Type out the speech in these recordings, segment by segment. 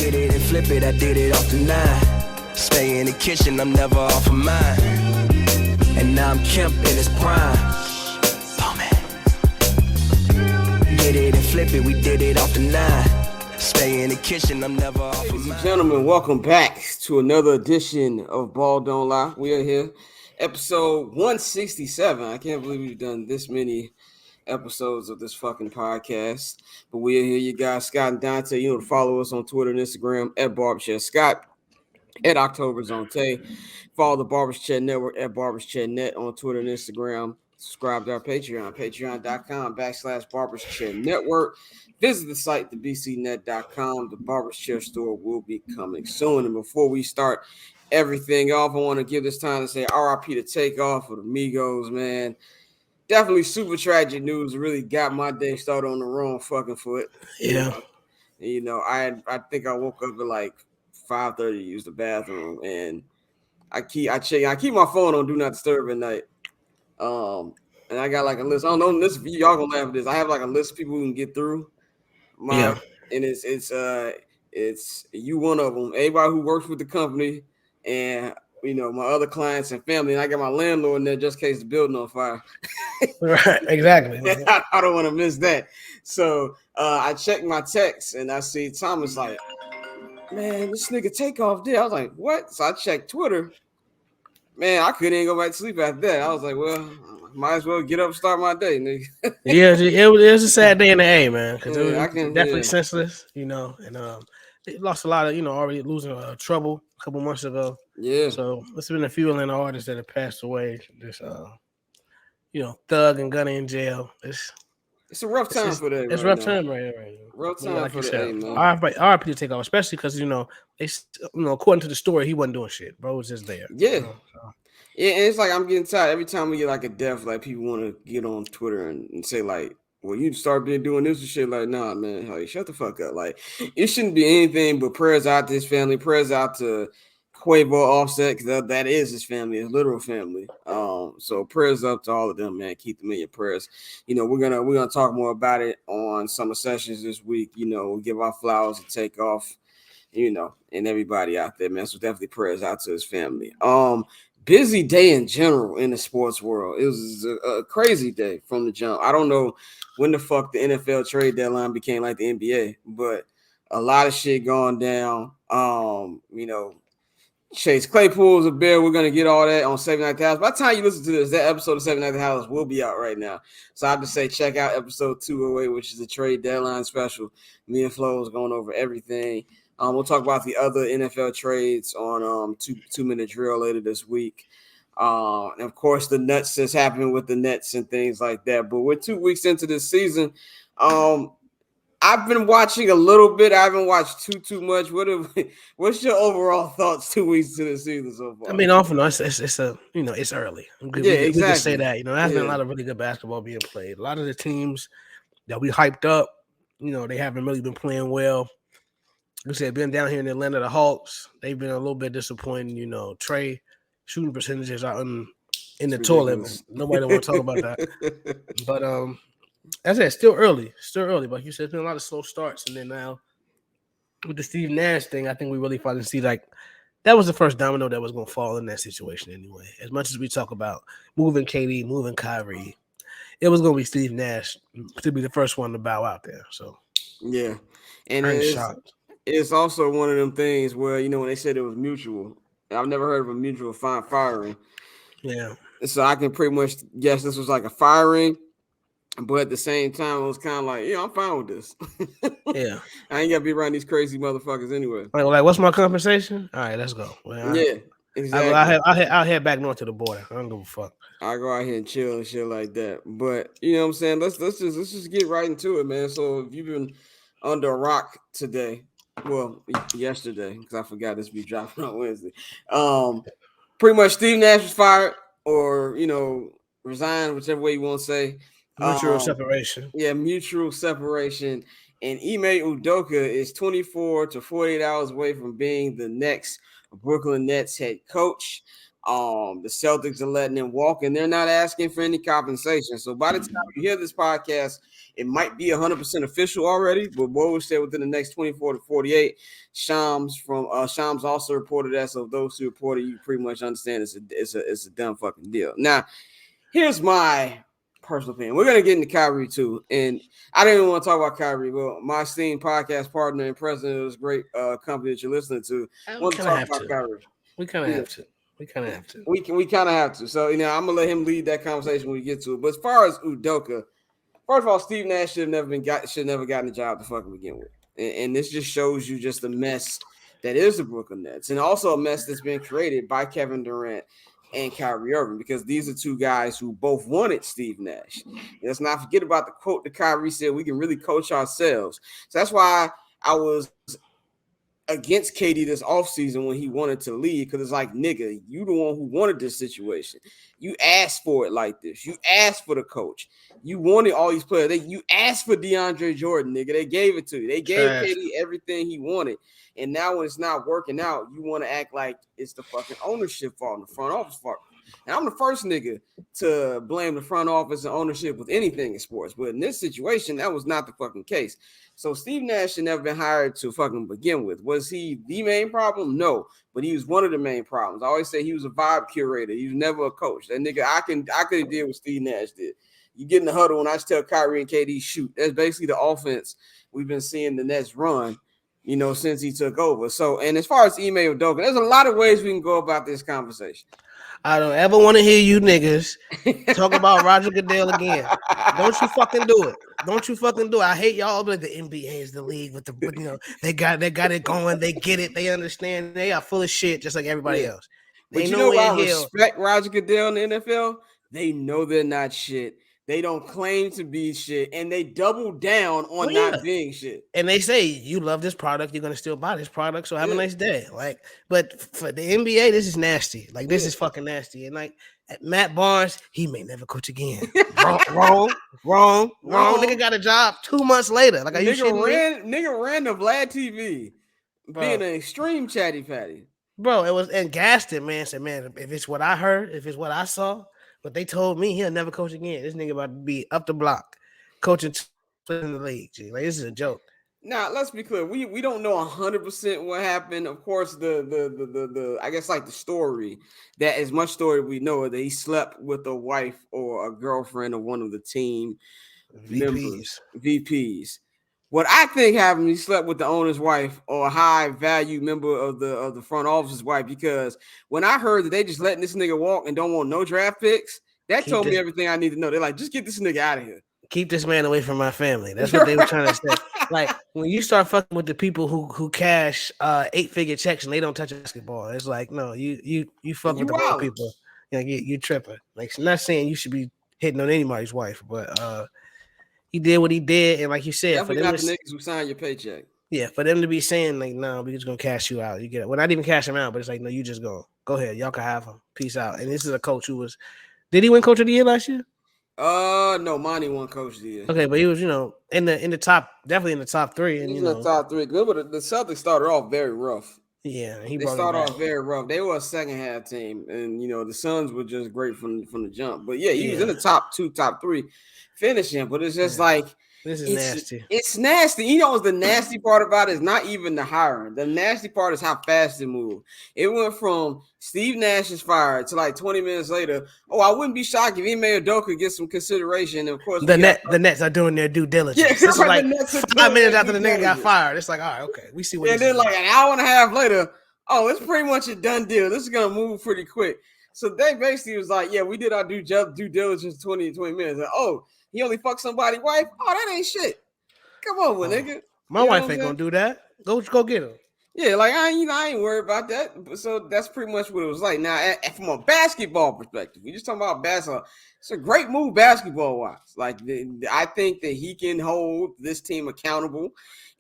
Hit it and flip it, I did it off the 9. Stay in the kitchen, I'm never off of mine. And now I'm Kemp in his prime. Hit it and flip it, we did it off the 9. Stay in the kitchen, I'm never off of mine. Ladies and gentlemen, welcome back to another edition of Ball Don't Lie. We are here, episode 167. I can't believe we've done this many episodes of this fucking podcast. But we are here, you guys, Scott and Dante. You know to follow us on Twitter and Instagram at Barbershare Scott, at October Dante. Follow the Barbershare Network at Barbershare Net on Twitter and Instagram. Subscribe to our Patreon, patreon.com/Barbershare Network. Visit the site, thebcnet.com. The Barbershare store will be coming soon. And before we start everything off, I want to give this time to say RIP to Takeoff for the Migos, man. Definitely super tragic news. Really got my day started on the wrong fucking foot. Yeah. You know, I think I woke up at like 5:30 to use the bathroom, and I keep my phone on Do Not Disturb at night. And I got like a list. I don't know this. Y'all gonna laugh at this. I have like a list of people who can get through. And it's you one of them. Everybody who works with the company, and you know my other clients and family. And I got my landlord in there just in case the building on fire. Right, exactly. I don't want to miss that. So I checked my text and I see Thomas like, man, this nigga Takeoff did. I was like, what? So I checked Twitter. Man, I couldn't even go back to sleep after that. I was like, well, might as well get up and start my day, nigga. Yeah, it was a sad day in the A, man, because it was definitely senseless, you know, and they lost a lot of, you know, already losing Trouble a couple months ago. Yeah. So there's been a few Atlanta artists that have passed away. This, you know, Thug and Gunna in jail. It's a rough time for that. It's a rough time right now. Rough time for that, man. RIP to Takeoff, especially because, you know, according to the story, he wasn't doing shit. Bro was just there. Yeah. You know, so. Yeah, and it's like I'm getting tired. Every time we get like a death, like people want to get on Twitter and say like, well, you start doing this and shit. Like, nah, man, like, shut the fuck up. Like, it shouldn't be anything but prayers out to his family, prayers out to Quavo, Offset, because that is his family, his literal family. So prayers up to all of them, man. Keep them in your prayers. You know, we're gonna talk more about it on Summer Sessions this week. You know, we'll give our flowers to Takeoff, you know, and everybody out there, man. So definitely prayers out to his family. Busy day in general in the sports world. It was a crazy day from the jump. I don't know when the fuck the NFL trade deadline became like the NBA, but a lot of shit going down. You know, Chase Claypool's a bear. We're gonna get all that on 79 House. By the time you listen to this, that episode of 79 House will be out right now. So I have to say, check out episode 208, which is the trade deadline special. Me and Flo is going over everything. We'll talk about the other NFL trades on 2-minute drill later this week. And of course, the nuts that's happening with the Nets and things like that. But we're 2 weeks into this season. I've been watching a little bit. I haven't watched too much. What's your overall thoughts 2 weeks to the season so far? I mean, often it's you know, it's early. Exactly. We can say that. You know, there's been a lot of really good basketball being played. A lot of the teams that we hyped up, you know, they haven't really been playing well. Like I said, been down here in Atlanta, the Hawks, they've been a little bit disappointing. You know, Trey shooting percentages are in the toilet. Nobody want to talk about that. But as I said, still early. But you said it's been a lot of slow starts, and then now with the Steve Nash thing, I think we really finally see like that was the first domino that was going to fall in that situation anyway. As much as we talk about moving KD, moving Kyrie, it was going to be Steve Nash to be the first one to bow out there. So yeah, and it's also one of them things where, you know, when they said it was mutual, I've never heard of a mutual firing. Yeah. So I can pretty much guess this was like a firing, but at the same time, it was kind of like, yeah, I'm fine with this. Yeah. I ain't got to be around these crazy motherfuckers anyway. Like, what's my compensation? All right, let's go. Well, yeah, exactly. I'll head back north to the border. I don't give a fuck. I'll go out here and chill and shit like that. But, you know what I'm saying? Let's just get right into it, man. So if you've been under a rock today, well, yesterday, because I forgot this be dropping on Wednesday. Pretty much Steve Nash was fired or, you know, resigned, whichever way you want to say. Mutual separation. Yeah, mutual separation. And Ime Udoka is 24 to 48 hours away from being the next Brooklyn Nets head coach. The Celtics are letting him walk, and they're not asking for any compensation. So by the time you hear this podcast, It might be 100% official already, but Woj said within the next 24 to 48. Shams also reported that. So those who reported, you pretty much understand it's a dumb fucking deal. Now, here's my personal opinion. We're gonna get into Kyrie too, and I didn't even want to talk about Kyrie. Well, my esteemed podcast partner and president of this great company that you're listening to want to talk about Kyrie. We kind of have to. We kind of have to. We kind of have to. So I'm gonna let him lead that conversation when we get to it. But as far as Udoka, first of all, Steve Nash should never gotten the job to fucking begin with, and this just shows you just the mess that is the Brooklyn Nets, and also a mess that's been created by Kevin Durant and Kyrie Irving, because these are two guys who both wanted Steve Nash. Let's not forget about the quote that Kyrie said, "We can really coach ourselves." So that's why I was against KD this offseason when he wanted to leave, because it's like, nigga, you the one who wanted this situation. You asked for it like this. You asked for the coach. You wanted all these players. You asked for DeAndre Jordan, nigga. They gave it to you. They gave KD everything he wanted. And now when it's not working out, you want to act like it's the fucking ownership fault and the front office fault. And I'm the first nigga to blame the front office and ownership with anything in sports. But in this situation, that was not the fucking case. So Steve Nash should never been hired to fucking begin with. Was he the main problem? No. But he was one of the main problems. I always say he was a vibe curator. He was never a coach. That nigga, I could have did what Steve Nash did. You get in the huddle and I just tell Kyrie and KD shoot. That's basically the offense we've been seeing the Nets run, since he took over. So, and as far as Ime Udoka, there's a lot of ways we can go about this conversation. I don't ever want to hear you niggas talk about Roger Goodell again. Don't you fucking do it. Don't you fucking do it. I hate y'all, but the NBA is the league with they got it going. They get it. They understand. They are full of shit just like everybody else. But I respect Roger Goodell in the NFL. They know they're not shit. They don't claim to be shit, and they double down on not being shit. And they say, you love this product, you're going to still buy this product, so have a nice day. But for the NBA, this is nasty. This is fucking nasty. And Matt Barnes, he may never coach again. wrong. Nigga got a job 2 months later. Nigga ran to Vlad TV, being an extreme chatty patty. Bro, it was, and gassed it, man. Said, man, if it's what I heard, if it's what I saw, but they told me he'll never coach again. This nigga about to be up the block, coaching in the league. G. This is a joke. Now, let's be clear. We don't know 100% what happened. Of course, the I guess the story, that as much story we know, that he slept with a wife or a girlfriend of one of the team VPs. What I think happened, he slept with the owner's wife or a high value member of the front office's wife, because when I heard that they just letting this nigga walk and don't want no draft picks, that told me everything I need to know. They're like, just get this nigga out of here. Keep this man away from my family. That's what they were trying to say. When you start fucking with the people who cash 8-figure checks and they don't touch basketball, it's like, no, you fuck with the wrong people. You tripping. I'm not saying you should be hitting on anybody's wife, but he did what he did, and like you said, definitely not the niggas who sign your paycheck. Yeah, for them to be saying no, we're just gonna cash you out. You get it. Well, not even cash him out, but it's like, no, you just go ahead. Y'all can have him. Peace out. And this is a coach who was. Did he win Coach of the Year last year? No, Monty won Coach of the Year. Okay, but he was, in the top, definitely in the top three. And he's in the top three. But the Celtics started off very rough. Yeah, they started off very rough. They were a second half team, and the Suns were just great from the jump. But yeah, he was in the top 2, top 3 finishing. But it's just this is nasty. It's nasty. What's the nasty part about it is not even the hiring. The nasty part is how fast it moved. It went from Steve Nash is fired to 20 minutes later. Oh, I wouldn't be shocked if Ime Udoka gets some consideration. And of course, the Nets are doing their due diligence. Yeah, this is 5 minutes after the nigga got fired. It's like, all right, okay, we see what. And then an hour and a half later, oh, it's pretty much a done deal. This is gonna move pretty quick. So they basically was like, yeah, we did our due diligence 20 minutes. Oh, he only fucked somebody's wife? Oh, that ain't shit. Come on, nigga. My wife ain't gonna do that. Go get her. Yeah, I ain't worried about that. So that's pretty much what it was like. Now, from a basketball perspective, we just talking about basketball. It's a great move basketball-wise. I think that he can hold this team accountable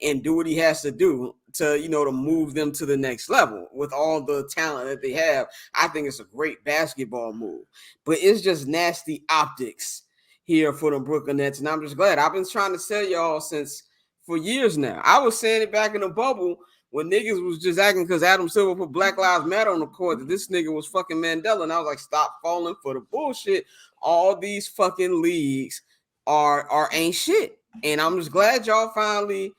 and do what he has to do to, to move them to the next level with all the talent that they have. I think it's a great basketball move. But it's just nasty optics here for the Brooklyn Nets, and I'm just glad. I've been trying to tell y'all for years now. I was saying it back in the bubble when niggas was just acting because Adam Silver put Black Lives Matter on the court that this nigga was fucking Mandela, and I was like, stop falling for the bullshit. All these fucking leagues are ain't shit. And I'm just glad y'all finally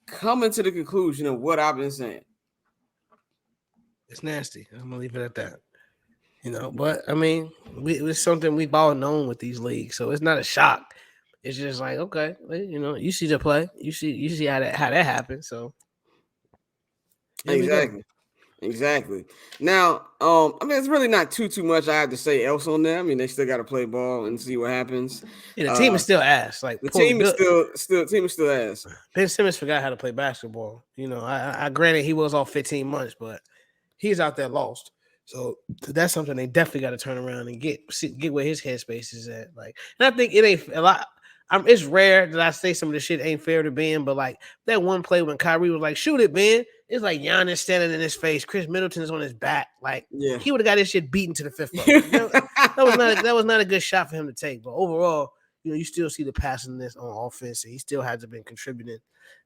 coming to the conclusion of what I've been saying. It's nasty. I'm gonna leave it at that. But I mean, it's something we've all known with these leagues, so it's not a shock. It's just like, okay, you see the play, you see how that happens. So here we go. Exactly. Now, I mean, it's really not too much I have to say else on that. I mean, they still got to play ball and see what happens. Yeah, the team is still ass. Like The poorly team is built. still ass. Ben Simmons forgot how to play basketball. I granted he was off 15 months, but he's out there lost. So that's something they definitely got to turn around and get where his headspace is at. Like, and I think it ain't a lot. It's rare that I say some of this shit ain't fair to Ben, but like that one play when Kyrie was like, "Shoot it, Ben." It's like Giannis standing in his face. Chris Middleton's on his back. Like he would have got his shit beaten to the fifth level. That was not a good shot for him to take. But overall, you still see the passingness on offense, and he still hasn't been contributing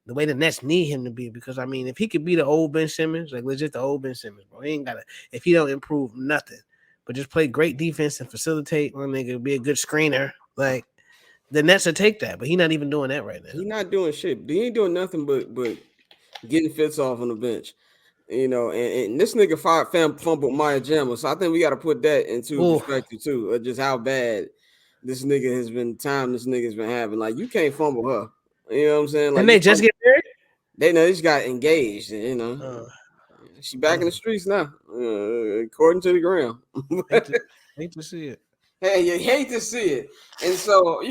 the way the Nets need him to be. Because I mean, if he could be the old Ben Simmons, like legit the old Ben Simmons, bro, he ain't gotta. If he don't improve nothing, but just play great defense and facilitate, one nigga be a good screener, like the Nets will take that. But he's not even doing that right now. He's not doing shit. He ain't doing nothing but getting fits off on the bench. And this nigga fumbled Maya Jama, so I think we got to put that into perspective too, just how bad this nigga's been having. Like, you can't fumble her. You know what I'm saying? Like, and they just get married? They just got engaged. She back in the streets now, according to the gram. hate to see it. Hey, you hate to see it. And so,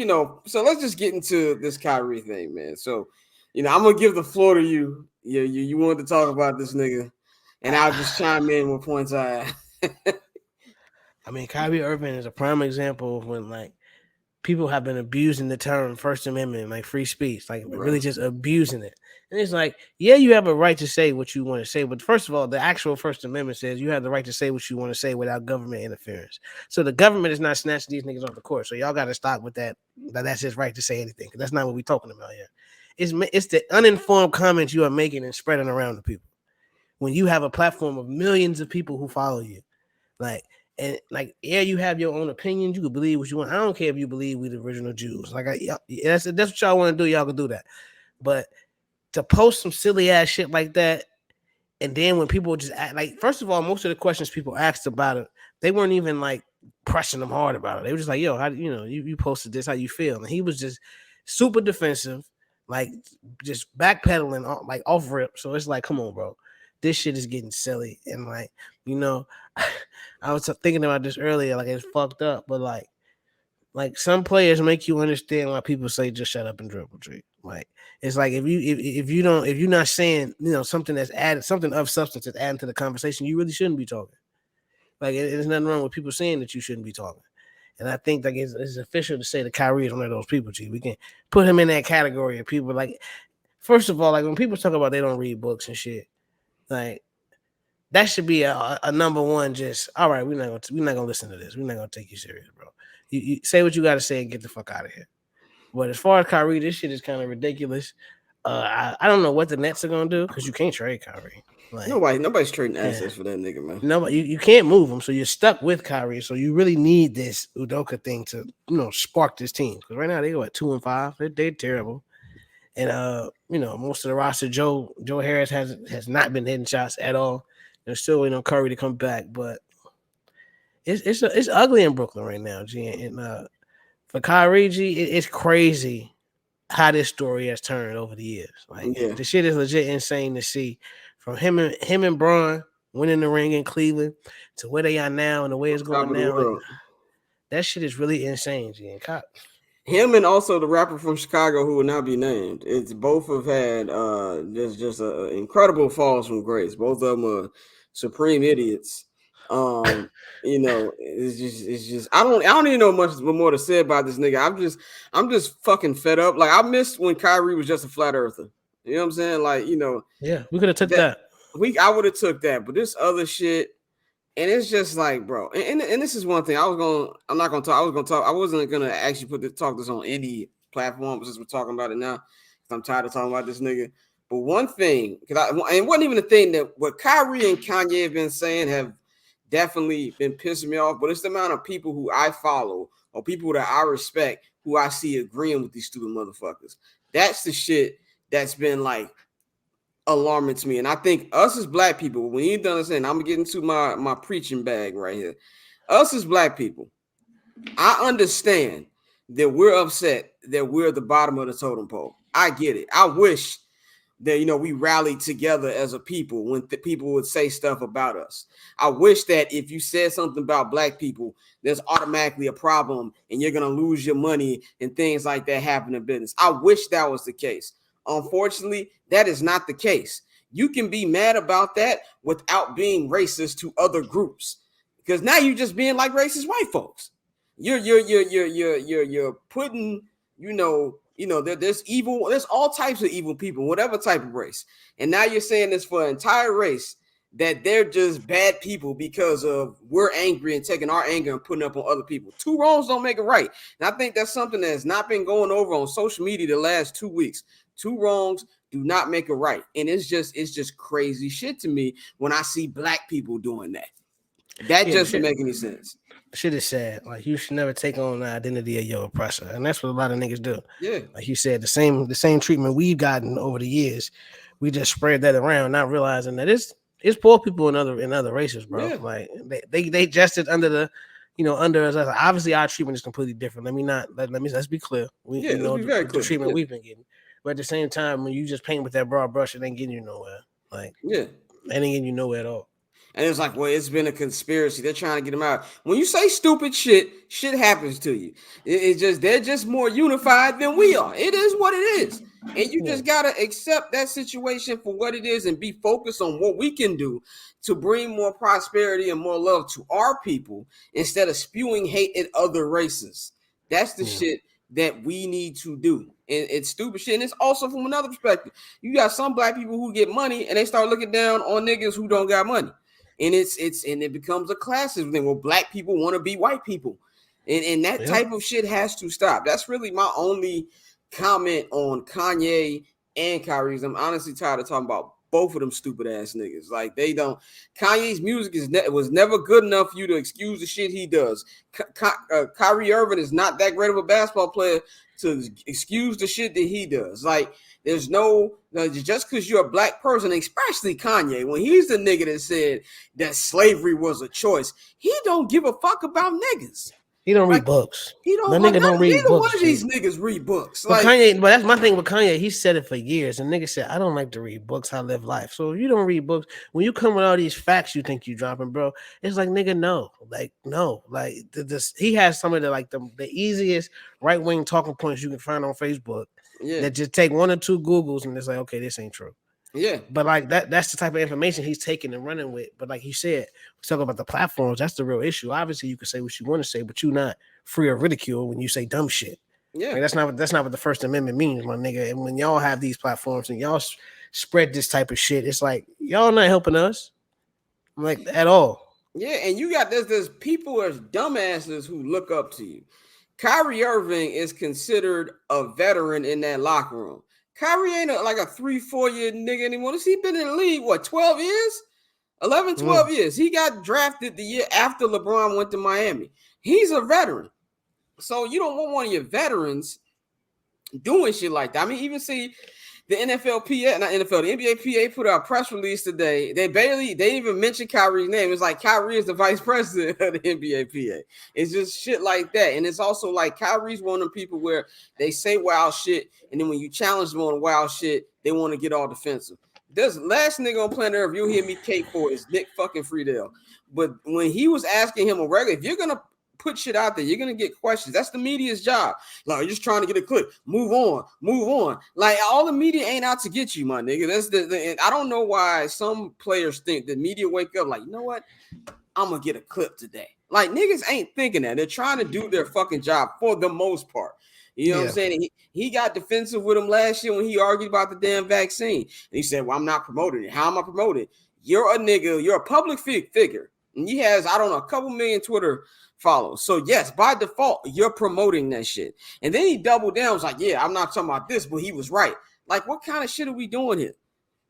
so let's just get into this Kyrie thing, man. So, I'm gonna give the floor to you. You wanted to talk about this nigga, and I'll just chime in with points I have. I mean, Kyrie Irving is a prime example of when like people have been abusing the term First Amendment, like free speech, like really just abusing it. And it's like, yeah, you have a right to say what you want to say, but first of all, the actual First Amendment says you have the right to say what you want to say without government interference. So the government is not snatching these niggas off the court. So y'all got to stop with that. That's his right to say anything. That's not what we're talking about here. It's the uninformed comments you are making and spreading around to people when you have a platform of millions of people who follow you, you have your own opinions. You can believe what you want. I don't care if you believe we the original Jews. That's what y'all want to do. Y'all can do that. But to post some silly ass shit like that, and then when people just act like, first of all, most of the questions people asked about it, they weren't even like pressing them hard about it. They were just like, "Yo, how you posted this? How you feel?" And he was just super defensive, like just backpedaling, like off rip. So it's like, come on, bro. This shit is getting silly. And like, I was thinking about this earlier, like it's fucked up, but like some players make you understand why people say just shut up and dribble, G. Like it's like if you're not saying something that's added, something of substance that's adding to the conversation, you really shouldn't be talking. Like there's nothing wrong with people saying that you shouldn't be talking. And I think like it's official to say that Kyrie is one of those people, G. We can put him in that category of people. Like, first of all, like when people talk about they don't read books and shit, like that should be a number one. Just all right, we're not gonna listen to this. We're not gonna take you serious, bro. You say what you got to say and get the fuck out of here. But as far as Kyrie, this shit is kind of ridiculous. I don't know what the Nets are gonna do because you can't trade Kyrie. Like, nobody's trading assets for that nigga, man. No, you can't move him, so you're stuck with Kyrie. So you really need this Udoka thing to spark this team, because right now they go at 2-5. They're terrible. And most of the roster, Joe Harris has not been hitting shots at all. They're still waiting on Curry to come back, but it's ugly in Brooklyn right now, G. And for Kyrie, G, it's crazy how this story has turned over the years. Like the shit is legit insane to see, from him and Bron winning the ring in Cleveland to where they are now and the way it's going now. Like, that shit is really insane, G. And him and also the rapper from Chicago who will not be named. It's both have had just incredible falls from grace. Both of them are supreme idiots. It's just I don't even know much more to say about this nigga. I'm just fucking fed up. Like, I missed when Kyrie was just a flat earther. You know what I'm saying? Like, yeah, we could have took that. I would have took that, but this other shit. And it's just like, bro, and this is one thing I wasn't gonna actually talk this on any platform, but since we're talking about it now, I'm tired of talking about this nigga. But one thing, it wasn't even a thing that what Kyrie and Kanye have been saying have definitely been pissing me off, but it's the amount of people who I follow or people that I respect who I see agreeing with these stupid motherfuckers. That's the shit that's been like alarming to me. And I think us as black people, when you understand, I'm gonna get into my preaching bag right here. Us as black people, I understand that we're upset that we're at the bottom of the totem pole. I get it. I wish that we rallied together as a people when people would say stuff about us. I wish that if you said something about black people, there's automatically a problem and you're gonna lose your money and things like that happen in business. I wish that was the case. Unfortunately, that is not the case. You can be mad about that without being racist to other groups, because now you're just being like racist white folks. You're putting, there's evil, there's all types of evil people, whatever type of race. And now you're saying this for an entire race, that they're just bad people because of we're angry and taking our anger and putting up on other people. Two wrongs don't make it right. And I think that's something that has not been going over on social media the last 2 weeks. Two wrongs do not make it right. And it's just crazy shit to me when I see black people doing that. That just doesn't make any sense. Shit is sad. Like, you should never take on the identity of your oppressor, and that's what a lot of niggas do. Yeah, like you said, the same treatment we've gotten over the years, we just spread that around, not realizing that it's poor people in other races, bro. Yeah. Like they gested under the, under us. Obviously, our treatment is completely different. Let's be clear. The treatment we've been getting, but at the same time, when you just paint with that broad brush, it ain't getting you nowhere. Like, it ain't getting you nowhere at all. And it's like, well, it's been a conspiracy. They're trying to get them out. When you say stupid shit happens to you. They're just more unified than we are. It is what it is. And you just got to accept that situation for what it is and be focused on what we can do to bring more prosperity and more love to our people instead of spewing hate at other races. That's the shit that we need to do. And it's stupid shit. And it's also from another perspective. You got some black people who get money and they start looking down on niggas who don't got money. And it becomes a classism thing where black people want to be white people. And that type of shit has to stop. That's really my only comment on Kanye and Kyrie. I'm honestly tired of talking about both of them stupid ass niggas. Like, they don't. Kanye's music was never good enough for you to excuse the shit he does. Kyrie Irving is not that great of a basketball player to excuse the shit that he does. Like, there's just because you're a black person, especially Kanye, when he's the nigga that said that slavery was a choice, he don't give a fuck about niggas. He don't read books. He don't. Nigga don't read books. One of these niggas read books. But Kanye, but that's my thing with Kanye. He said it for years, and nigga said, "I don't like to read books. I live life." So if you don't read books, when you come with all these facts, you think you dropping, bro. It's like, nigga, no, he has some of the easiest right wing talking points you can find on Facebook. Yeah. That just take one or two Googles and it's like, okay, this ain't true. Yeah. But like that's the type of information he's taking and running with. But like he said, we talk about the platforms, that's the real issue. Obviously, you can say what you want to say, but you're not free of ridicule when you say dumb shit. Yeah. Like, that's not what the First Amendment means, my nigga. And when y'all have these platforms and y'all spread this type of shit, it's like y'all not helping us, like, at all. Yeah, and you got there's people as dumbasses who look up to you. Kyrie Irving is considered a veteran in that locker room. Kyrie ain't like a 3-4 year nigga anymore. He been in the league, 12 years? 11, 12 years. He got drafted the year after LeBron went to Miami. He's a veteran. So you don't want one of your veterans doing shit like that. I mean, even see the the NBA PA put out a press release today. They even mentioned Kyrie's name. It's like Kyrie is the vice president of the NBA PA. It's just shit like that. And it's also like Kyrie's one of the people where they say wild shit, and then when you challenge them on wild shit, they want to get all defensive. This last nigga on planet Earth you'll hear me cape for is Nick fucking Friedel. But when he was asking him if you're gonna put shit out there, you're gonna get questions. That's the media's job. Like, you're just trying to get a clip. Move on. Like, all the media ain't out to get you, my nigga. That's and I don't know why some players think the media wake up like, you know what? I'm gonna get a clip today. Like, niggas ain't thinking that. They're trying to do their fucking job for the most part. You know what I'm saying? He got defensive with him last year when he argued about the damn vaccine. And he said, well, I'm not promoting it. How am I promoting it? You're a nigga. You're a public figure. And he has, I don't know, a couple million Twitter follows. So yes, by default, you're promoting that shit. And then he doubled down. Was like, yeah, I'm not talking about this, but he was right. Like, what kind of shit are we doing here?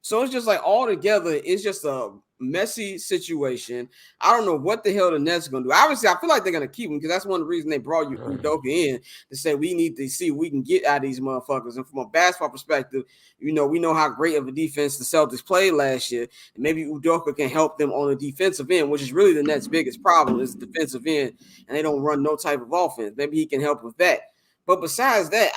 So it's just like all together, it's just a messy situation. I don't know what the hell the Nets are going to do. Obviously, I feel like they're going to keep him because that's one of the reasons they brought you Udoka in to say we need to see what we can get out of these motherfuckers. And from a basketball perspective, we know how great of a defense the Celtics played last year. And maybe Udoka can help them on the defensive end, which is really the Nets' biggest problem is the defensive end, and they don't run no type of offense. Maybe he can help with that. But besides that,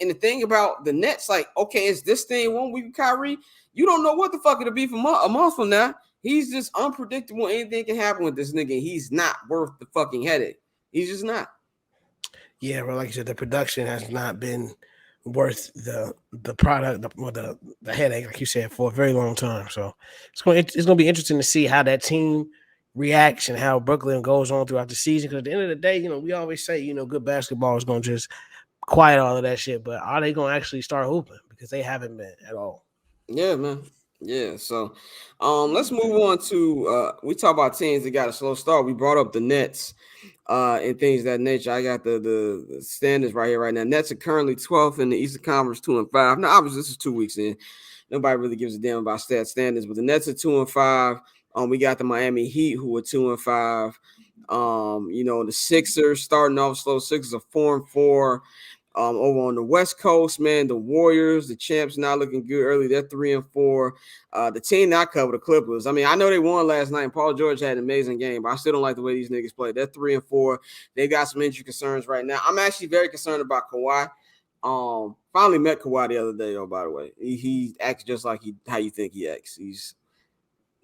and the thing about the Nets, like, okay, is this thing 1 week with Kyrie? You don't know what the fuck it'll be for a month from now. He's just unpredictable. Anything can happen with this nigga. He's not worth the fucking headache. He's just not. Yeah, well, like you said, the production has not been worth the product, the headache, like you said, for a very long time. So it's going to be interesting to see how that team reacts and how Brooklyn goes on throughout the season. Because at the end of the day, we always say, good basketball is going to just quiet all of that shit. But are they going to actually start hooping? Because they haven't been at all. Yeah, man. Yeah. So let's move on to we talk about teams that got a slow start. We brought up the Nets and things of that nature. I got the standings right here right now. Nets are currently 12th in the Eastern Conference, 2-5. Now, obviously, this is 2 weeks in. Nobody really gives a damn about standings, but the Nets are 2-5. We got the Miami Heat who are 2-5. The Sixers starting off slow. Sixers are 4-4. Over on the West Coast, man, the Warriors, the champs, not looking good early. They're 3-4. The team not cover the Clippers. I mean, I know they won last night. And Paul George had an amazing game, but I still don't like the way these niggas play. They're 3-4. They got some injury concerns right now. I'm actually very concerned about Kawhi. Finally met Kawhi the other day, though. By the way, he acts just like how you think he acts. He's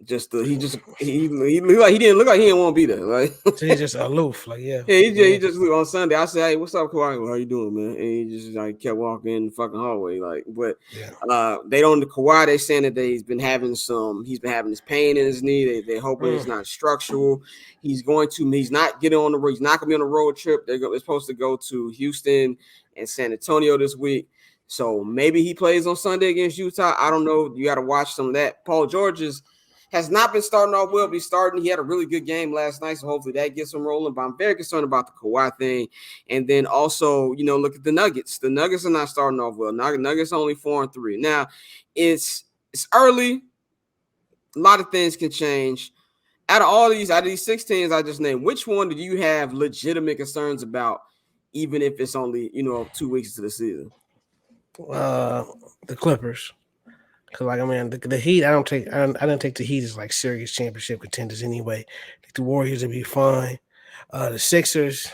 just he didn't look like he didn't want to be there. Like so he's just aloof, like yeah. He just on Sunday. I said, "Hey, what's up, Kawhi? How you doing, man?" And he just like kept walking in the fucking hallway, like. But they don't. The Kawhi, they saying that he's been having this pain in his knee. They hoping it's not structural. He's not getting on the road. He's not gonna be on a road trip. They're supposed to go to Houston and San Antonio this week. So maybe he plays on Sunday against Utah. I don't know. You got to watch some of that. Paul George has not been starting off well. Be starting. He had a really good game last night, so hopefully that gets him rolling. But I'm very concerned about the Kawhi thing. And then also, look at the Nuggets. The Nuggets are not starting off well. Nuggets only 4-3. Now, it's early. A lot of things can change. Out of these 6 teams I just named, which one do you have legitimate concerns about, even if it's only 2 weeks to the season? The Clippers. Cause the Heat, I didn't take the Heat as like serious championship contenders anyway. I think the Warriors would be fine. The Sixers,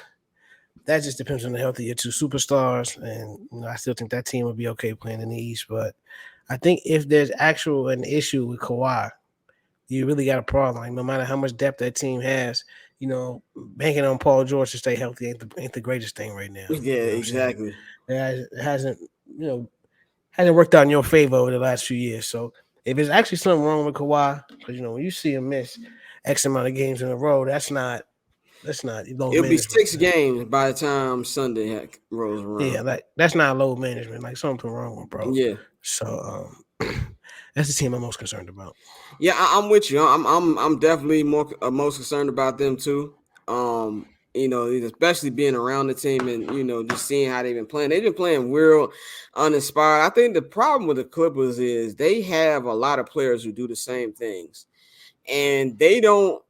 that just depends on the health of your 2 superstars, and I still think that team would be okay playing in the East. But I think if there's an issue with Kawhi, you really got a problem. Like no matter how much depth that team has, banking on Paul George to stay healthy ain't the greatest thing right now. Yeah, exactly. It hasn't worked out in your favor over the last few years. So if there's actually something wrong with Kawhi, because when you see him miss X amount of games in a row, that's not. It'll be 6 games by the time Sunday rolls around. Yeah, that's not load management. Like something wrong with bro. Yeah. So that's the team I'm most concerned about. Yeah, I'm with you. I'm definitely most concerned about them too. Especially being around the team and just seeing how they've been playing. They've been playing real uninspired. I think the problem with the Clippers is they have a lot of players who do the same things, and they don't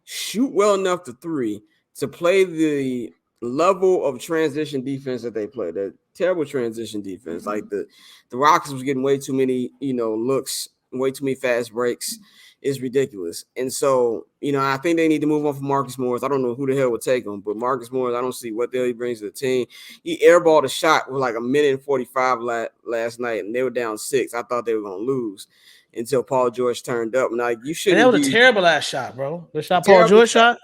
shoot well enough to 3 to play the level of transition defense that they play. The terrible transition defense. Like the Rockets was getting way too many, looks, way too many fast breaks. It's ridiculous. And so, I think they need to move on from Marcus Morris. I don't know who the hell would take him, but Marcus Morris, I don't see what the hell he brings to the team. He airballed a shot with like 1:45 last night, and they were down 6. I thought they were going to lose until Paul George turned up. Now, you shouldn't. And that was a terrible ass shot, bro. The shot Paul George shot?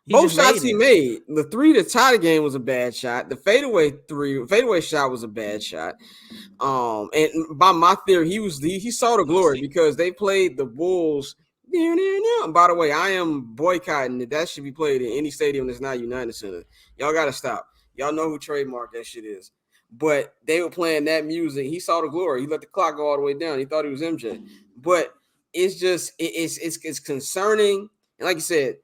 Both shots he made. The 3 to tie the game was a bad shot. The fadeaway shot was a bad shot. And by my theory, he saw the glory because they played the Bulls. And by the way, I am boycotting it. That should be played in any stadium that's not United Center. Y'all got to stop. Y'all know who trademarked that shit is. But they were playing that music. He saw the glory. He let the clock go all the way down. He thought he was MJ. But it's just it's concerning. And like you said,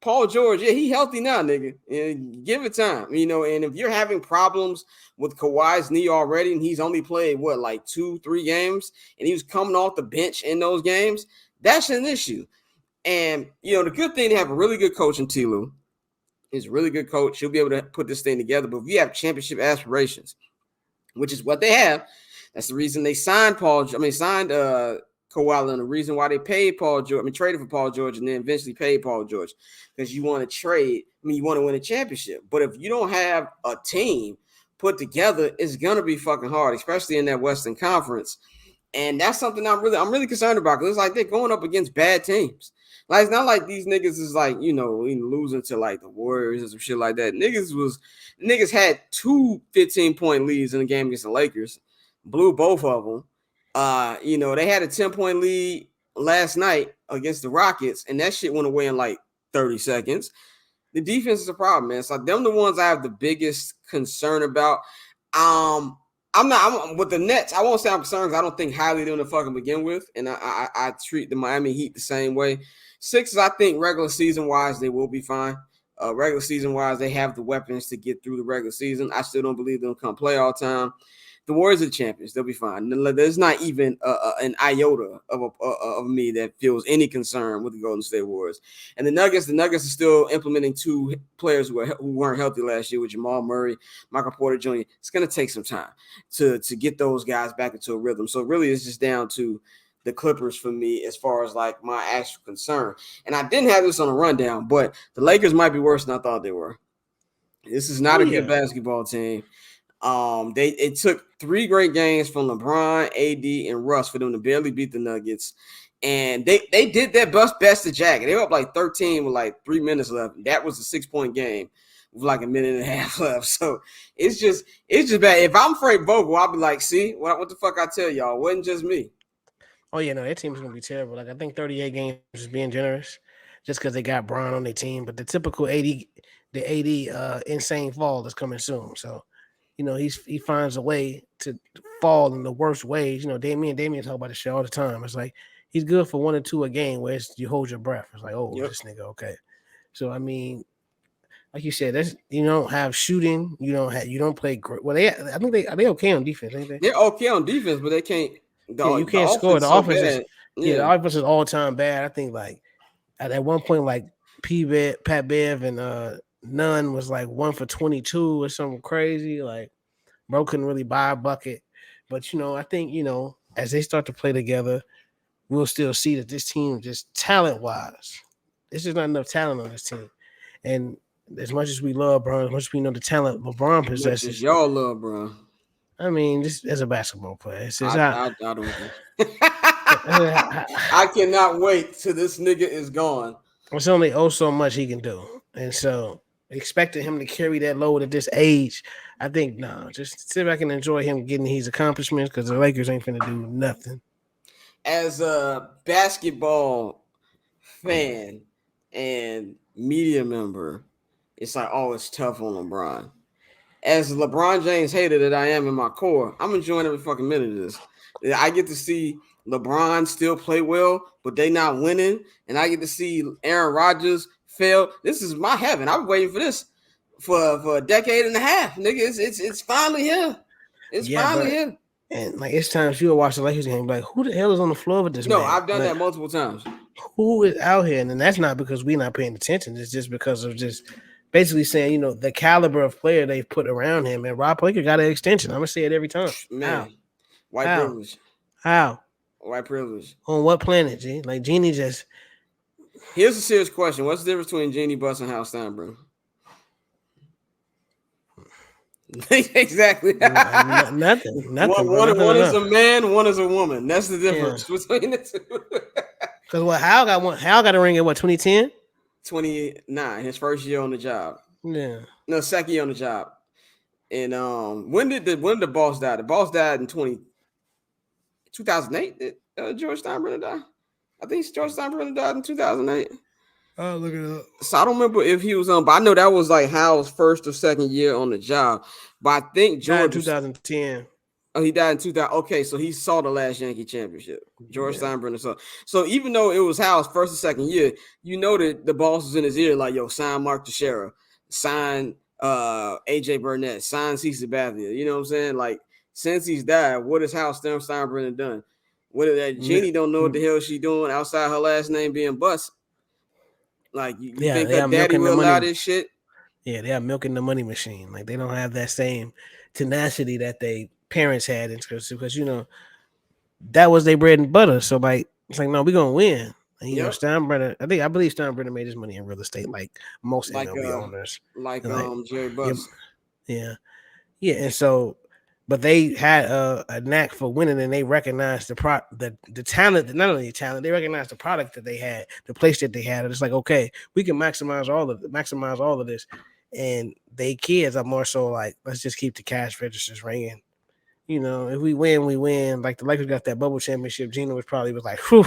Paul George, yeah, he healthy now, nigga. And give it time, And if you're having problems with Kawhi's knee already, and he's only played like 2-3 games, and he was coming off the bench in those games, that's an issue. And the good thing, they have a really good coach in T. Lue. He's a really good coach. He'll be able to put this thing together. But if you have championship aspirations, which is what they have, that's the reason they signed Kawhi Leonard. The reason why they paid traded for Paul George, and then eventually paid Paul George, because you want to trade. You want to win a championship. But if you don't have a team put together, it's gonna be fucking hard, especially in that Western Conference. And that's something I'm really concerned about, because it's like they're going up against bad teams. Like, it's not like these niggas is like, losing to like the Warriors or some shit like that. Niggas had 2 15-point leads in the game against the Lakers, blew both of them. They had a 10-point lead last night against the Rockets, and that shit went away in like 30 seconds. The defense is a problem, man. So them the ones I have the biggest concern about. I'm with the Nets. I won't say I'm concerned, because I don't think highly of them to fucking begin with, and I treat the Miami Heat the same way. Sixers, I think regular season wise, they will be fine. Regular season wise, they have the weapons to get through the regular season. I still don't believe they'll come play all time. The Warriors are the champions. They'll be fine. There's not even an iota of me that feels any concern with the Golden State Warriors. And the Nuggets are still implementing 2 players who weren't healthy last year, with Jamal Murray, Michael Porter Jr. It's going to take some time to get those guys back into a rhythm. So really, it's just down to the Clippers for me as far as like my actual concern. And I didn't have this on a rundown, but the Lakers might be worse than I thought they were. This is not a good basketball team. It took 3 great games from LeBron, AD, and Russ for them to barely beat the Nuggets. And they did their best to jack it. They were up like 13 with like 3 minutes left. That was a 6-point game with like a minute and a half left. So it's just bad. If I'm Frank Vogel, I'll be like, see, what the fuck I tell y'all? It wasn't just me. Oh, yeah, no, their team's going to be terrible. Like, I think 38 games is being generous just because they got Bron on their team. But the typical 80 insane fall is coming soon. So, he finds a way to fall in the worst ways. Damian talk about this shit all the time. It's like he's good for 1 or 2 a game where you hold your breath. It's like, This nigga, okay. So, I mean, like you said, you don't have shooting. You don't play great. Well, I think they okay on defense, ain't they? They're okay on defense, but they can't. You can't score. The offense is the offense is all time bad. I think like at one point, like Pat Bev and Nunn was like 1 for 22 or something crazy. Like bro couldn't really buy a bucket. But I think as they start to play together, we'll still see that this team, just talent wise, there's just not enough talent on this team. And as much as we love Bron, as much as we know the talent LeBron possesses, y'all love Bron. I mean, just as a basketball player, it's just I don't. I cannot wait till this nigga is gone. There's only so much he can do, and so expecting him to carry that load at this age, I think just sit back and enjoy him getting his accomplishments, because the Lakers ain't finna do nothing. As a basketball fan and media member, it's like, it's tough on LeBron. As a LeBron James hater that I am in my core, I'm enjoying every fucking minute of this. I get to see LeBron still play well, but they not winning, and I get to see Aaron Rodgers fail. This is my heaven. I've been waiting for this for a decade and a half, nigga. It's finally here. It's finally here. And like it's times you'll watch the Lakers game, like who the hell is on the floor with this? No, man? I've done that multiple times. Who is out here? And that's not because we're not paying attention. It's just because of just basically saying, the caliber of player they've put around him. And Rob Pelinka got an extension. I'm gonna say it every time. Man, white privilege. How? White privilege. On what planet, G? Like Jeannie just. Here's a serious question: what's the difference between Jeannie Buss and Hal Steinbrenner? Exactly. Nothing. One is a man, one is a woman. That's the difference between the two. Because Hal got a ring in 2010? 29, his first year on the job. Yeah. No, second year on the job. And when did the boss die? The boss died in 2008. Did George Steinbrenner die? I think George Steinbrenner died in 2008. Oh, look it up. So I don't remember if he was on, but I know that was like Hal's first or second year on the job. But I think George 2010. Oh, he died in 2000. Okay, so he saw the last Yankee championship. George Yeah, Steinbrenner saw. So even though it was Hal's first and second year, you know that the boss was in his ear, like, yo, sign Mark Teixeira, sign AJ Burnett, sign CeCe Sabathia. You know what I'm saying? Like, since he's died, what has Hal Steinbrenner done? What is that? Jeannie don't know what the hell she doing outside her last name being Bust. Like, you yeah, think they her are daddy milking the will allow money. this shit? Yeah, they are milking the money machine. Like they don't have that same tenacity that they parents had, because that was their bread and butter. So like it's like no, we're gonna win. And Yep. Steinbrenner, I believe Steinbrenner made his money in real estate, like most Like MLB owners. like And like Jerry yeah, Buss. yeah, yeah. And so, but they had a knack for winning, and they recognized the talent, not only the talent, they recognized the product that they had, the place that they had. And it's like okay, we can maximize all of this, and they kids are more so like let's just keep the cash registers ringing. If we win, we win. Like the Lakers got that bubble championship. Gina was like, "Whew,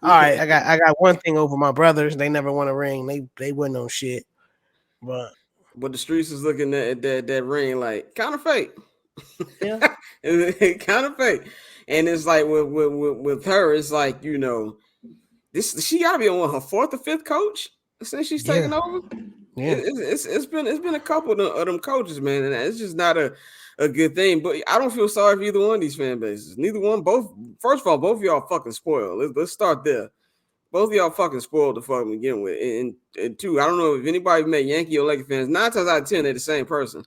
all right, I got one thing over my brothers. They never won a ring. They win on shit." But But the streets is looking at that ring like kind of fake. yeah, Kind of fake. And it's like with her, it's like, this she gotta be on her fourth or fifth coach since she's taken yeah, over. yeah, It's been a couple of them coaches, man, and it's just not a good thing. But I don't feel sorry for either one of these fan bases. Neither one, both. First of all, both of y'all fucking spoiled. Let's start there. Both of y'all fucking spoiled the fuck begin with. And two, I don't know if anybody met Yankee or Laker fans. 9 times out of 10, they're the same person.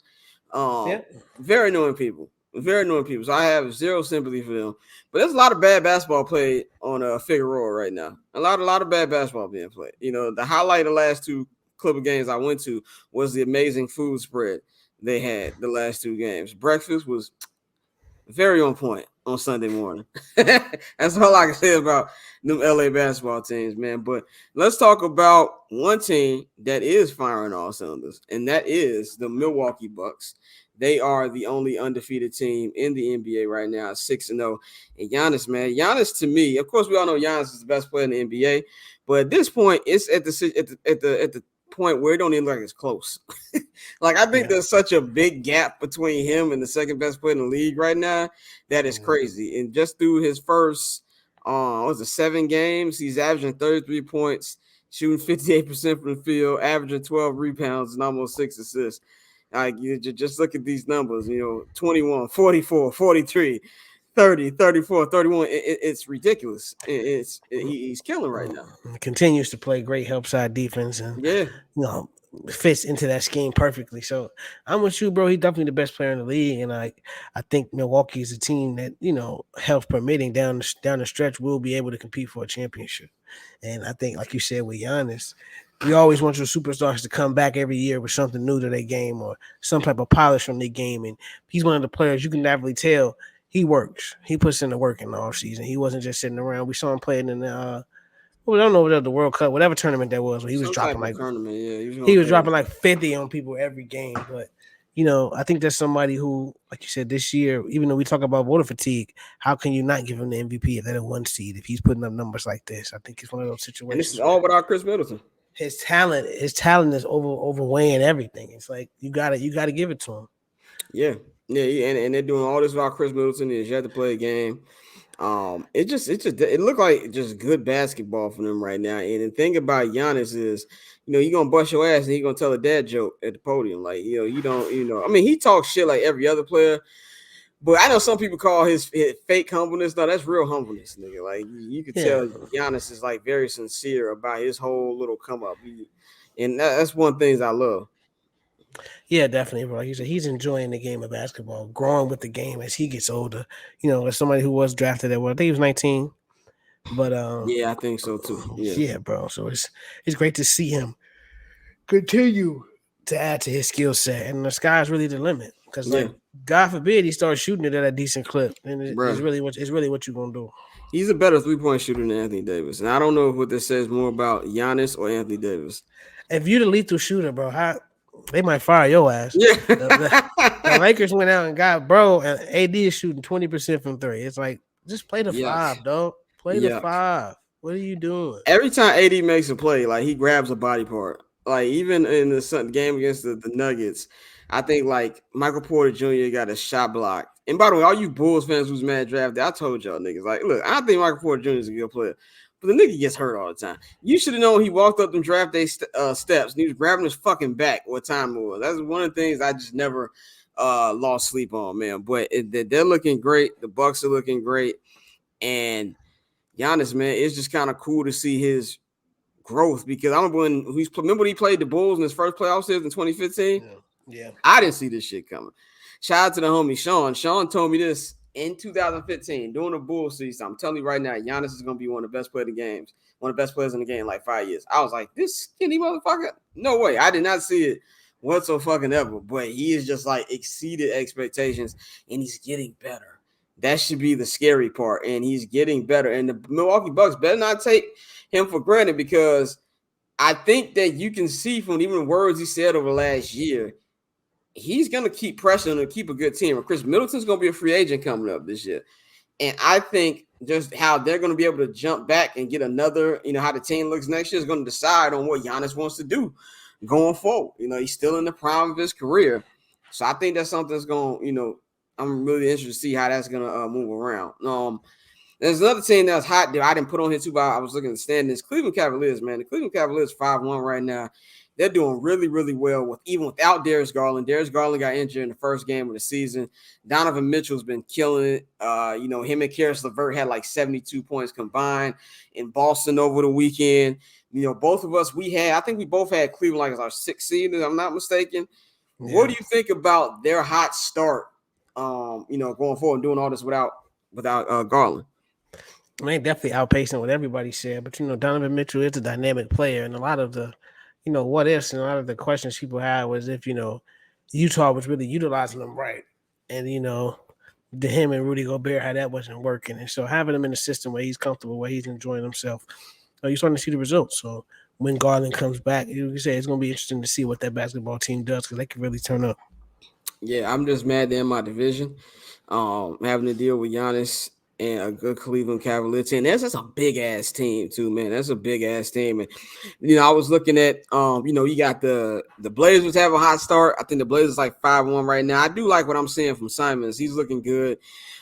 yeah, Very annoying people. Very annoying people. So I have zero sympathy for them. But there's a lot of bad basketball played on Figueroa right now. A lot of bad basketball being played. The highlight of the last two Clipper games I went to was the amazing food spread they had the last two games. Breakfast was very on point on Sunday morning. That's all I can say about them LA basketball teams, man. But let's talk about one team that is firing all cylinders, and that is the Milwaukee Bucks. They are the only undefeated team in the NBA right now, 6-0. And Giannis, man, Giannis to me, of course, we all know Giannis is the best player in the NBA, but at this point, it's at the point where it don't even look like it's close. Like I think there's such a big gap between him and the second best player in the league right now that is crazy. And just through his first, 7 games, he's averaging 33 points, shooting 58% from the field, averaging 12 rebounds and almost 6 assists. Like you just look at these numbers, 21, 44, 43, 30, 34, 31. It's ridiculous. He's killing right now. continues to play great help side defense, and Yeah. you know fits into that scheme perfectly. So I'm with you, bro. He's definitely the best player in the league, and I think Milwaukee is a team that health permitting down the stretch will be able to compete for a championship. And I think, like you said, with Giannis, we always want your superstars to come back every year with something new to their game or some type of polish on their game. And he's one of the players you can definitely tell he works. He puts in the work in the offseason. He wasn't just sitting around. We saw him playing in the I don't know whether the World Cup, whatever tournament that was, where he was Some type dropping of like tournament, yeah. he was dropping like 50 on people every game. But I think there's somebody who, like you said, this year, even though we talk about voter fatigue, how can you not give him the MVP if they're a 1 seed if he's putting up numbers like this? I think it's one of those and this is situations all where without Chris Middleton. his talent is overweighing everything. It's like you gotta give it to him. Yeah. Yeah, and they're doing all this without Chris Middleton. He had to play a game. It looked like just good basketball for them right now. And the thing about Giannis is, you're gonna bust your ass and he's gonna tell a dad joke at the podium. Like, you don't, I mean, he talks shit like every other player, but I know some people call his fake humbleness. No, that's real humbleness, nigga. Like you could tell Giannis is like very sincere about his whole little come up. And that's one of the things I love. Yeah, definitely, bro. He's enjoying the game of basketball, growing with the game as he gets older. As somebody who was drafted at I think he was 19. But Yeah, I think so too. yeah, bro. So it's great to see him continue to add to his skill set, and the sky's really the limit. Because like, God forbid he starts shooting it at a decent clip, and it's really what you're gonna do. He's a better 3-point shooter than Anthony Davis, and I don't know what this says more about Giannis or Anthony Davis. If you're the lethal shooter, bro, they might fire your ass. Yeah, the Lakers went out and got bro, and AD is shooting 20% from 3. It's like just play the 5, dog. Play the 5. What are you doing? Every time AD makes a play, like he grabs a body part. Like even in the game against the Nuggets, I think like Michael Porter Jr. got a shot blocked, And by the way, all you Bulls fans who's mad drafted, I told y'all niggas, like, look, I think Michael Porter Jr. is a good player, but the nigga gets hurt all the time. You should have known he walked up them draft day steps and he was grabbing his fucking back what time it was. That's one of the things I just never lost sleep on, man. But they're looking great. The Bucks are looking great. And Giannis, man, it's just kind of cool to see his growth because I remember when he played the Bulls in his first playoff series in 2015. Yeah. I didn't see this shit coming. Shout out to the homie Sean. Sean told me this in 2015 during the Bulls season. I'm telling you right now, Giannis is gonna be one of the best players in the games, one of the best players in the game in like 5 years. I was like, this skinny motherfucker? No way. I did not see it whatsoever. But he is just like exceeded expectations, and he's getting better. That should be the scary part, and he's getting better. And the Milwaukee Bucks better not take him for granted because I think that you can see from even the words he said over the last year, he's going to keep pressing and keep a good team. And Chris Middleton's going to be a free agent coming up this year. And I think just how they're going to be able to jump back and get another, how the team looks next year is going to decide on what Giannis wants to do going forward. He's still in the prime of his career. So I think that's something that's going to, I'm really interested to see how that's going to move around. There's another team that's hot that I didn't put on here too, but I was looking at the standings. Cleveland Cavaliers, man. The Cleveland Cavaliers 5-1 right now. They're doing really, really well even without Darius Garland. Darius Garland got injured in the first game of the season. Donovan Mitchell's been killing it. Him and Karis LeVert had like 72 points combined in Boston over the weekend. Both of us, I think we both had Cleveland like as our sixth seed, if I'm not mistaken. Yeah. What do you think about their hot start, going forward and doing all this without Garland? I mean, definitely outpacing what everybody said, but Donovan Mitchell is a dynamic player, and a lot of the, what ifs and a lot of the questions people had was if Utah was really utilizing them right, and him and Rudy Gobert, how that wasn't working, and so having him in a system where he's comfortable, where he's enjoying himself, you're starting to see the results. So when Garland comes back, you say it's going to be interesting to see what that basketball team does because they can really turn up. Yeah, I'm just mad they're in my division, having to deal with Giannis and a good Cleveland Cavaliers team. That's a big ass team too, man. That's a big ass team. And I was looking at you got the Blazers have a hot start. I think the Blazers like 5-1 right now. I do like what I'm seeing from Simons. He's looking good.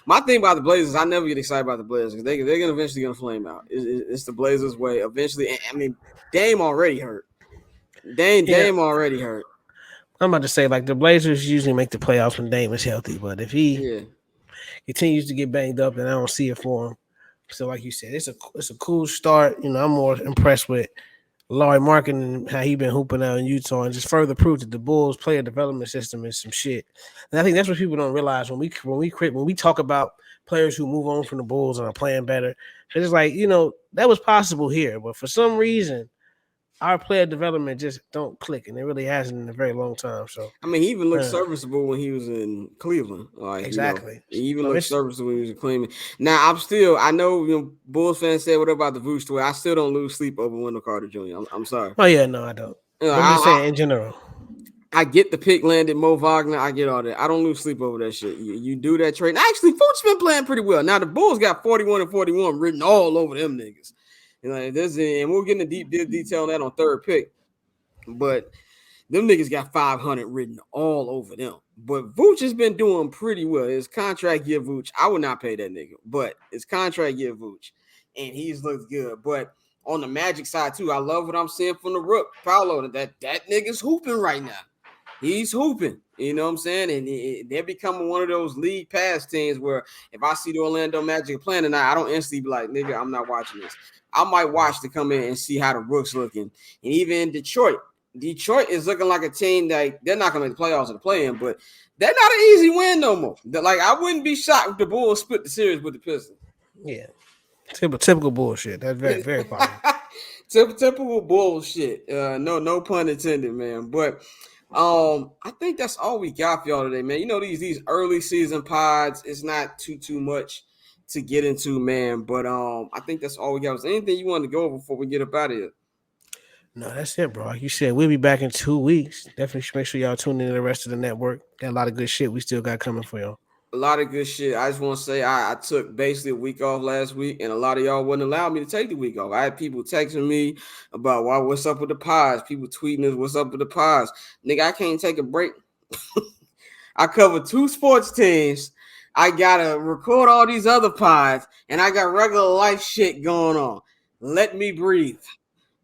My thing about the Blazers, I never get excited about the Blazers because they're gonna eventually flame out. It's the Blazers way eventually. I mean, Dame already hurt. Dame already hurt. I'm about to say, like, the Blazers usually make the playoffs when Dame is healthy, but if he continues to get banged up, then I don't see it for him. So, like you said, it's a cool start. I'm more impressed with Larry Markin and how he been hooping out in Utah, and just further proof that the Bulls player development system is some shit. And I think that's what people don't realize when we talk about players who move on from the Bulls and are playing better. It's like that was possible here, but for some reason, our player development just don't click, and it really hasn't in a very long time. So I mean, he even looked serviceable when he was in Cleveland. Like, exactly, he even looked serviceable when he was in Cleveland. Now, I know Bulls fans say what about the Vooch story. I still don't lose sleep over Wendell Carter Jr. I'm sorry. Oh yeah, no, I don't. I'm just saying in general. I get the pick landed, Mo Wagner. I get all that. I don't lose sleep over that shit. You do that trade. Actually, Vooch's been playing pretty well. Now the Bulls got 41 and 41 written all over them niggas. And we'll get into deep detail on that on third pick. But them niggas got 500 written all over them. But Vooch has been doing pretty well. His contract year, Vooch, I would not pay that nigga. But his contract year, Vooch, and he's looked good. But on the Magic side, too, I love what I'm seeing from the Rook, Paolo. That nigga's hooping right now. He's hooping. You know what I'm saying? And they're becoming one of those league pass teams where if I see the Orlando Magic playing tonight, I don't instantly be like, nigga, I'm not watching this. I might watch to come in and see how the Rook's looking. And even in Detroit is looking like a team that they're not going to make the playoffs or the play-in, but they're not an easy win no more. Like, I wouldn't be shocked if the Bulls split the series with the Pistons. Yeah. Typical bullshit. That's very, very possible. Typical bullshit. No pun intended, man. But I think that's all we got for y'all today, man. These early season pods, it's not too much to get into, man. But I think that's all we got. Was there anything you wanted to go over before we get up out of here? No, that's it, bro. Like you said, we'll be back in 2 weeks. Definitely make sure y'all tune in to the rest of the network. Got a lot of good shit we still got coming for y'all. A lot of good shit. I just want to say I took basically a week off last week, and a lot of y'all wouldn't allow me to take the week off. I had people texting me about what's up with the pods. People tweeting us, what's up with the pods. Nigga, I can't take a break. I cover 2 sports teams. I gotta record all these other pods, and I got regular life shit going on. Let me breathe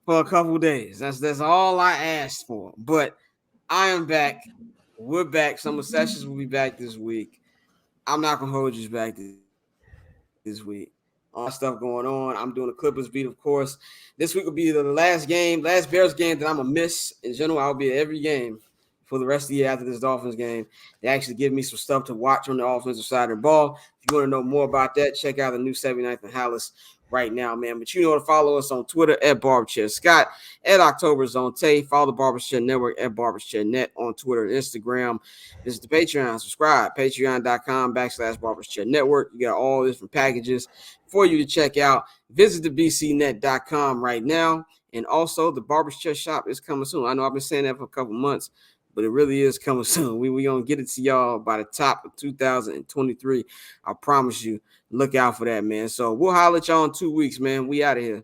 for a couple days. That's all I asked for. But I am back. We're back. Summer Sessions will be back this week. I'm not gonna hold you back this week. All that stuff going on. I'm doing a Clippers beat, of course. This week will be the last Bears game that I'm gonna miss. In general, I'll be at every game for the rest of the year after this Dolphins game. They actually give me some stuff to watch on the offensive side of the ball. If you want to know more about that, check out the new 79th and Hallis right now, man. But you know to follow us on Twitter at Barberchair Scott, at October Zone Tay. Follow the Barberchair Network at Barberchair Net on Twitter and Instagram. Visit the Patreon, subscribe, patreon.com/Barberchair Network. You got all different packages for you to check out. Visit the bcnet.com right now. And also, the Barberchair Shop is coming soon. I know I've been saying that for a couple months, but it really is coming soon. We going to get it to y'all by the top of 2023. I promise you. Look out for that, man. So we'll holler at y'all in 2 weeks, man. We out of here.